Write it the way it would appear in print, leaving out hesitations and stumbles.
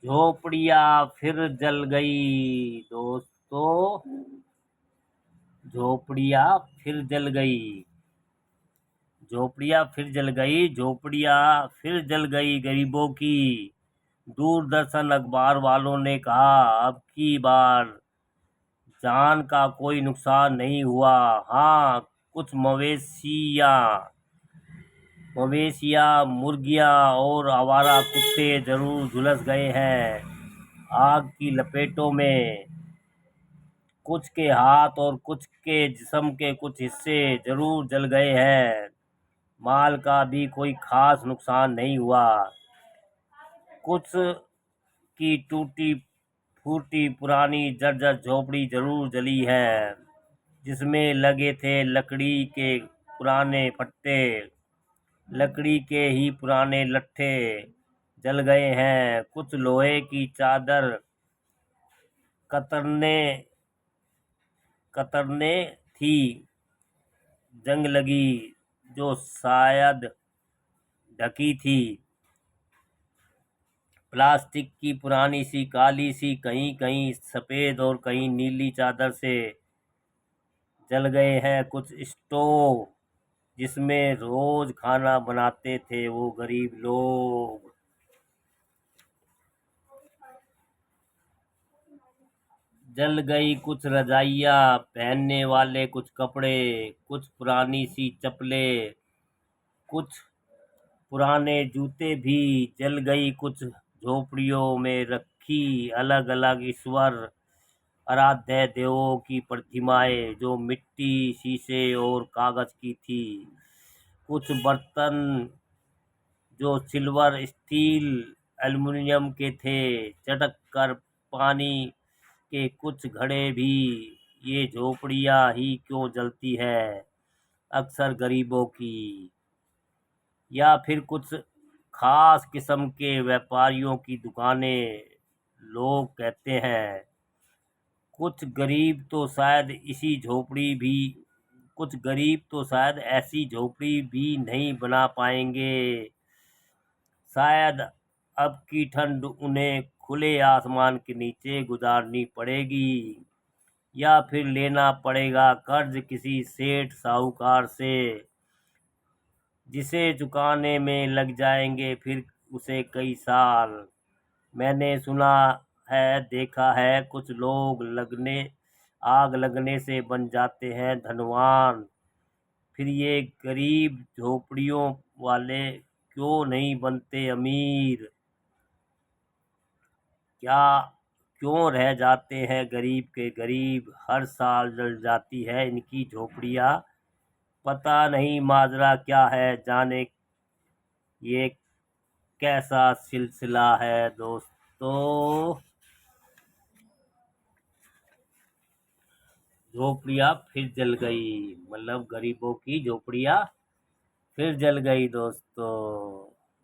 झोपड़ियाँ फिर जल गई दोस्तों, झोपड़ियाँ फिर जल गई, झोपड़ियाँ फिर जल गई, झोपड़ियाँ फिर जल गई गरीबों की। दूरदर्शन अखबार वालों ने कहा अब की बार जान का कोई नुकसान नहीं हुआ। हाँ, कुछ मवेशियाँ, मुर्गियाँ और आवारा कुत्ते जरूर झुलस गए हैं आग की लपेटों में। कुछ के हाथ और कुछ के जिस्म के कुछ हिस्से जरूर जल गए हैं। माल का भी कोई खास नुकसान नहीं हुआ। कुछ की टूटी फूटी पुरानी जर्जर झोपड़ी जरूर जली है, जिसमें लगे थे लकड़ी के पुराने फट्टे, लकड़ी के ही पुराने लट्ठे जल गए हैं। कुछ लोहे की चादर कतरने कतरने थी जंग लगी, जो शायद ढकी थी। प्लास्टिक की पुरानी सी काली सी कहीं कहीं सफेद और कहीं नीली चादर से जल गए हैं। कुछ स्टोव जिसमें रोज खाना बनाते थे वो गरीब लोग, जल गई। कुछ रजाइयाँ पहनने वाले कुछ कपड़े, कुछ पुरानी सी चप्पलें, कुछ पुराने जूते भी जल गई। कुछ झोपड़ियों में रखी अलग अलग ईश्वर आराध्य देवों की प्रतिमाएं, जो मिट्टी, शीशे और कागज की थी। कुछ बर्तन जो सिल्वर, स्टील, एल्युमिनियम के थे, चटक कर पानी के। कुछ घड़े भी। ये झोपड़ियाँ ही क्यों जलती है अक्सर गरीबों की, या फिर कुछ खास किस्म के व्यापारियों की दुकानें, लोग कहते हैं। कुछ गरीब तो शायद ऐसी झोपड़ी भी नहीं बना पाएंगे। शायद अब की ठंड उन्हें खुले आसमान के नीचे गुजारनी पड़ेगी, या फिर लेना पड़ेगा कर्ज किसी सेठ साहूकार से, जिसे चुकाने में लग जाएंगे फिर उसे कई साल। मैंने सुना है, देखा है, कुछ लोग आग लगने से बन जाते हैं धनवान। फिर ये गरीब झोपड़ियों वाले क्यों नहीं बनते अमीर? क्या क्यों रह जाते हैं गरीब के गरीब? हर साल जल जाती है इनकी झोपड़ियाँ। पता नहीं माजरा क्या है, जाने ये कैसा सिलसिला है दोस्तों। झोपड़ियाँ फिर जल गई, मतलब गरीबों की झोपड़ियाँ फिर जल गई दोस्तों।